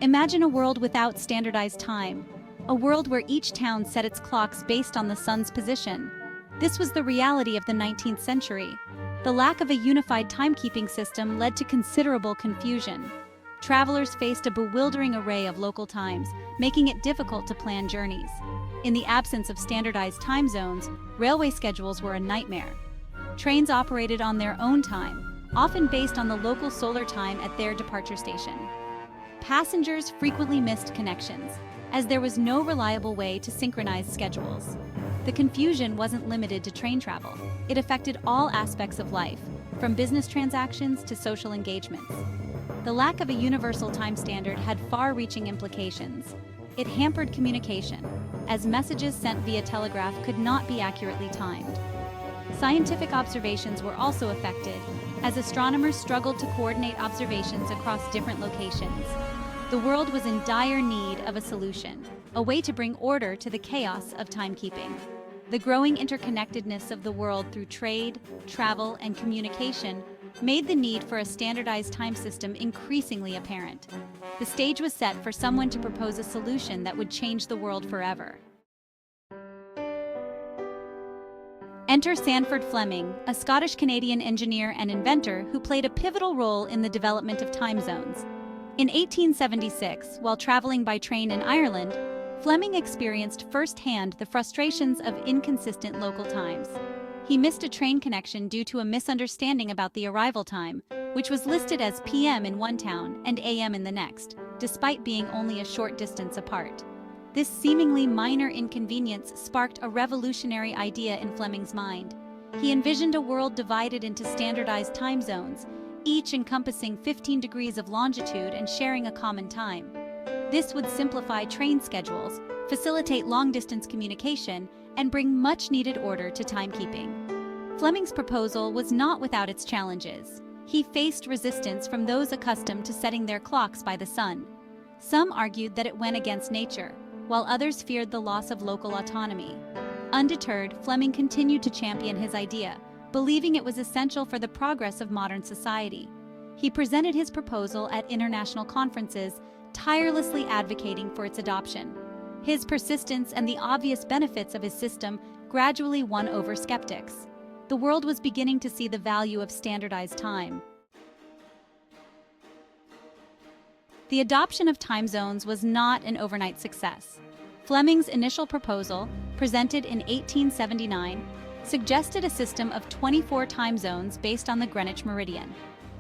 Imagine a world without standardized time, a world where each town set its clocks based on the sun's position. This was the reality of the 19th century. The lack of a unified timekeeping system led to considerable confusion. Travelers faced a bewildering array of local times, making it difficult to plan journeys. In the absence of standardized time zones, railway schedules were a nightmare. Trains operated on their own time, often based on the local solar time at their departure station. Passengers frequently missed connections, as there was no reliable way to synchronize schedules. The confusion wasn't limited to train travel. It affected all aspects of life, from business transactions to social engagements. The lack of a universal time standard had far-reaching implications. It hampered communication, as messages sent via telegraph could not be accurately timed. Scientific observations were also affected, as astronomers struggled to coordinate observations across different locations. The world was in dire need of a solution, a way to bring order to the chaos of timekeeping. The growing interconnectedness of the world through trade, travel, and communication made the need for a standardized time system increasingly apparent. The stage was set for someone to propose a solution that would change the world forever. Enter Sanford Fleming, a Scottish-Canadian engineer and inventor who played a pivotal role in the development of time zones. In 1876, while traveling by train in Ireland, Fleming experienced firsthand the frustrations of inconsistent local times. He missed a train connection due to a misunderstanding about the arrival time, which was listed as PM in one town and AM in the next, despite being only a short distance apart. This seemingly minor inconvenience sparked a revolutionary idea in Fleming's mind. He envisioned a world divided into standardized time zones, each encompassing 15 degrees of longitude and sharing a common time. This would simplify train schedules, facilitate long-distance communication, and bring much-needed order to timekeeping. Fleming's proposal was not without its challenges. He faced resistance from those accustomed to setting their clocks by the sun. Some argued that it went against nature, while others feared the loss of local autonomy. Undeterred, Fleming continued to champion his idea, believing it was essential for the progress of modern society. He presented his proposal at international conferences, tirelessly advocating for its adoption. His persistence and the obvious benefits of his system gradually won over skeptics. The world was beginning to see the value of standardized time. The adoption of time zones was not an overnight success. Fleming's initial proposal, presented in 1879, suggested a system of 24 time zones based on the Greenwich Meridian.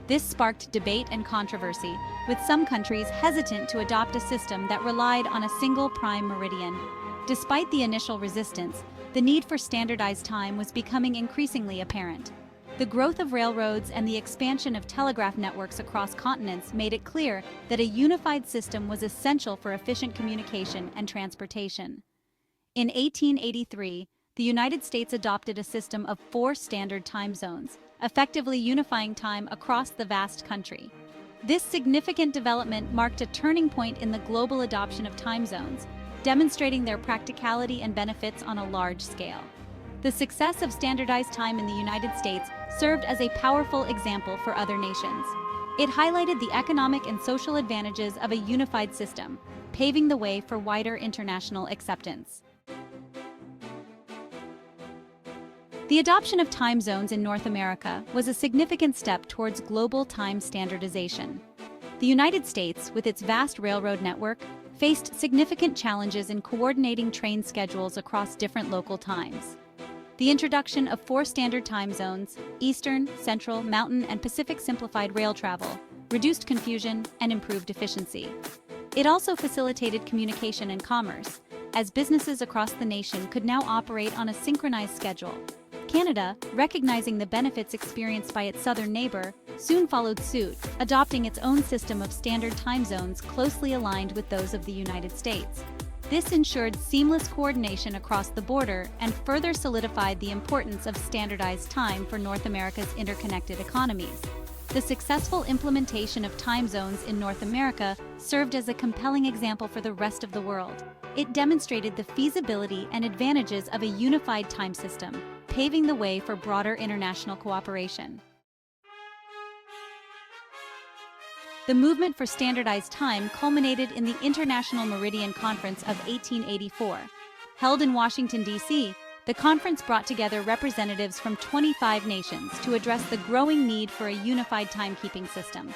This sparked debate and controversy, with some countries hesitant to adopt a system that relied on a single prime meridian. Despite the initial resistance, the need for standardized time was becoming increasingly apparent. The growth of railroads and the expansion of telegraph networks across continents made it clear that a unified system was essential for efficient communication and transportation. In 1883, the United States adopted a system of 4 standard time zones, effectively unifying time across the vast country. This significant development marked a turning point in the global adoption of time zones, demonstrating their practicality and benefits on a large scale. The success of standardized time in the United States served as a powerful example for other nations. It highlighted the economic and social advantages of a unified system, paving the way for wider international acceptance. The adoption of time zones in North America was a significant step towards global time standardization. The United States, with its vast railroad network, faced significant challenges in coordinating train schedules across different local times. The introduction of 4 standard time zones, Eastern, Central, Mountain, and Pacific simplified rail travel, reduced confusion, and improved efficiency. It also facilitated communication and commerce, as businesses across the nation could now operate on a synchronized schedule. Canada, recognizing the benefits experienced by its southern neighbor, soon followed suit, adopting its own system of standard time zones closely aligned with those of the United States. This ensured seamless coordination across the border and further solidified the importance of standardized time for North America's interconnected economies. The successful implementation of time zones in North America served as a compelling example for the rest of the world. It demonstrated the feasibility and advantages of a unified time system, paving the way for broader international cooperation. The movement for standardized time culminated in the International Meridian Conference of 1884. Held in Washington, D.C., the conference brought together representatives from 25 nations to address the growing need for a unified timekeeping system.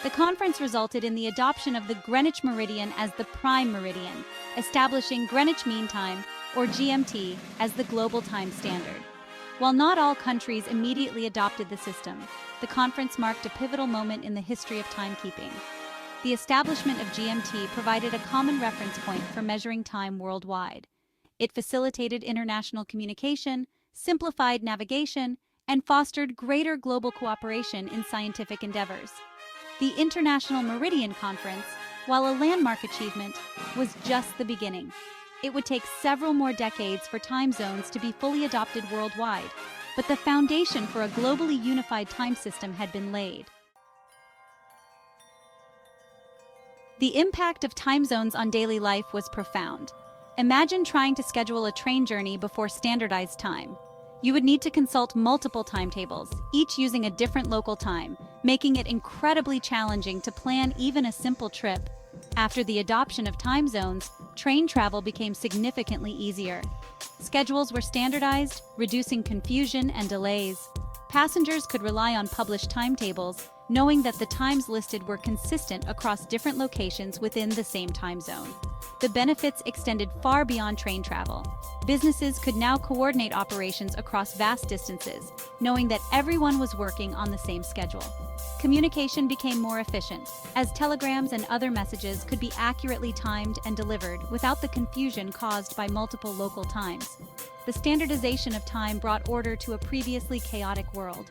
The conference resulted in the adoption of the Greenwich Meridian as the prime meridian, establishing Greenwich Mean Time, or GMT, as the global time standard. While not all countries immediately adopted the system, the conference marked a pivotal moment in the history of timekeeping. The establishment of GMT provided a common reference point for measuring time worldwide. It facilitated international communication, simplified navigation, and fostered greater global cooperation in scientific endeavors. The International Meridian Conference, while a landmark achievement, was just the beginning. It would take several more decades for time zones to be fully adopted worldwide, but the foundation for a globally unified time system had been laid. The impact of time zones on daily life was profound. Imagine trying to schedule a train journey before standardized time. You would need to consult multiple timetables, each using a different local time, making it incredibly challenging to plan even a simple trip. After the adoption of time zones, train travel became significantly easier. Schedules were standardized, reducing confusion and delays. Passengers could rely on published timetables, knowing that the times listed were consistent across different locations within the same time zone. The benefits extended far beyond train travel. Businesses could now coordinate operations across vast distances, knowing that everyone was working on the same schedule. Communication became more efficient, as telegrams and other messages could be accurately timed and delivered without the confusion caused by multiple local times. The standardization of time brought order to a previously chaotic world.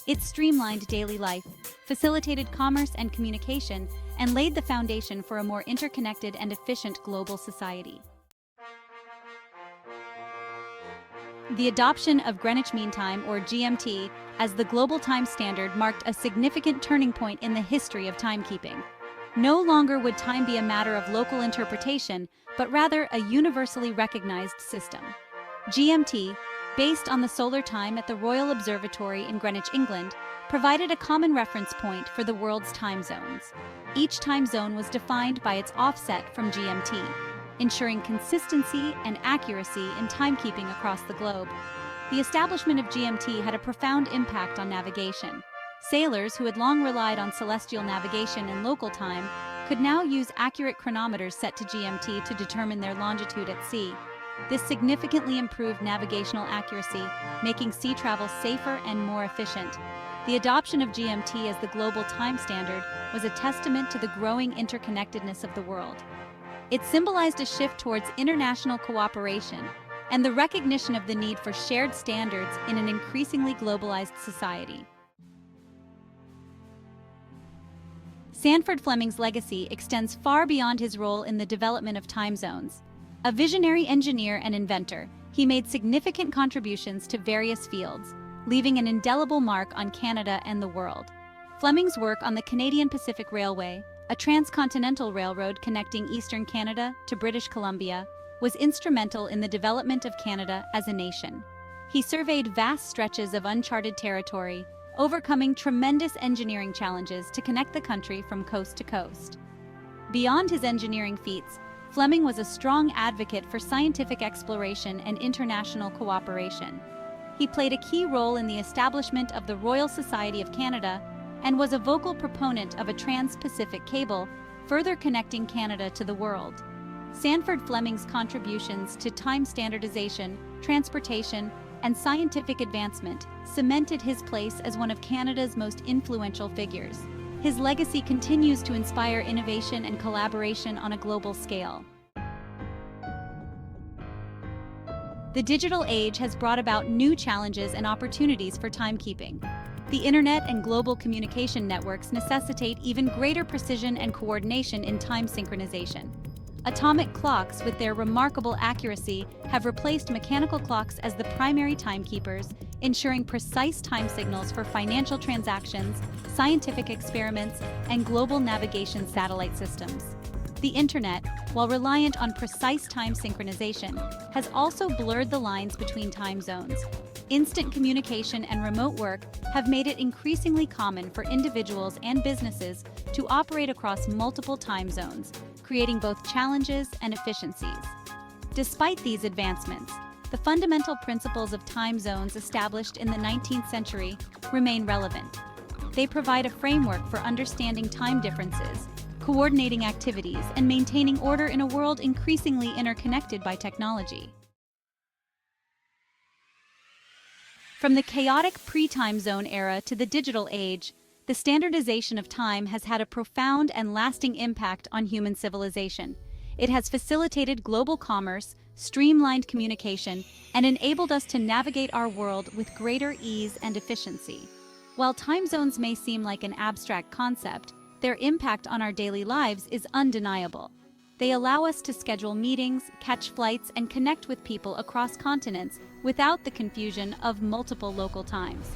It streamlined daily life, facilitated commerce and communication, and laid the foundation for a more interconnected and efficient global society. The adoption of Greenwich Mean Time, or GMT, as the global time standard marked a significant turning point in the history of timekeeping. No longer would time be a matter of local interpretation, but rather a universally recognized system. GMT, based on the solar time at the Royal Observatory in Greenwich, England, provided a common reference point for the world's time zones. Each time zone was defined by its offset from GMT, ensuring consistency and accuracy in timekeeping across the globe. The establishment of GMT had a profound impact on navigation. Sailors who had long relied on celestial navigation and local time could now use accurate chronometers set to GMT to determine their longitude at sea. This significantly improved navigational accuracy, making sea travel safer and more efficient. The adoption of GMT as the global time standard was a testament to the growing interconnectedness of the world. It symbolized a shift towards international cooperation and the recognition of the need for shared standards in an increasingly globalized society. Sanford Fleming's legacy extends far beyond his role in the development of time zones. A visionary engineer and inventor, he made significant contributions to various fields, leaving an indelible mark on Canada and the world. Fleming's work on the Canadian Pacific Railway, a transcontinental railroad connecting eastern Canada to British Columbia, was instrumental in the development of Canada as a nation. He surveyed vast stretches of uncharted territory, overcoming tremendous engineering challenges to connect the country from coast to coast. Beyond his engineering feats, Fleming was a strong advocate for scientific exploration and international cooperation. He played a key role in the establishment of the Royal Society of Canada and was a vocal proponent of a trans-Pacific cable, further connecting Canada to the world. Sandford Fleming's contributions to time standardization, transportation, and scientific advancement cemented his place as one of Canada's most influential figures. His legacy continues to inspire innovation and collaboration on a global scale. The digital age has brought about new challenges and opportunities for timekeeping. The internet and global communication networks necessitate even greater precision and coordination in time synchronization. Atomic clocks, with their remarkable accuracy, have replaced mechanical clocks as the primary timekeepers, ensuring precise time signals for financial transactions, scientific experiments, and global navigation satellite systems. The internet, while reliant on precise time synchronization, has also blurred the lines between time zones. Instant communication and remote work have made it increasingly common for individuals and businesses to operate across multiple time zones, creating both challenges and efficiencies. Despite these advancements, the fundamental principles of time zones established in the 19th century remain relevant. They provide a framework for understanding time differences, coordinating activities, and maintaining order in a world increasingly interconnected by technology. From the chaotic pre-time zone era to the digital age, the standardization of time has had a profound and lasting impact on human civilization. It has facilitated global commerce, streamlined communication, and enabled us to navigate our world with greater ease and efficiency. While time zones may seem like an abstract concept, their impact on our daily lives is undeniable. They allow us to schedule meetings, catch flights, and connect with people across continents without the confusion of multiple local times.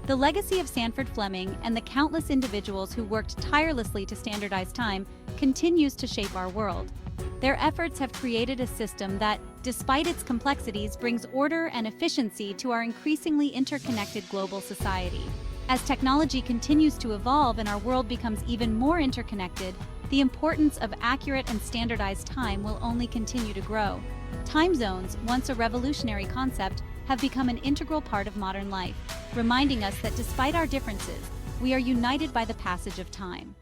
The legacy of Sanford Fleming and the countless individuals who worked tirelessly to standardize time continues to shape our world. Their efforts have created a system that, despite its complexities, brings order and efficiency to our increasingly interconnected global society. As technology continues to evolve and our world becomes even more interconnected, the importance of accurate and standardized time will only continue to grow. Time zones, once a revolutionary concept, have become an integral part of modern life, reminding us that despite our differences, we are united by the passage of time.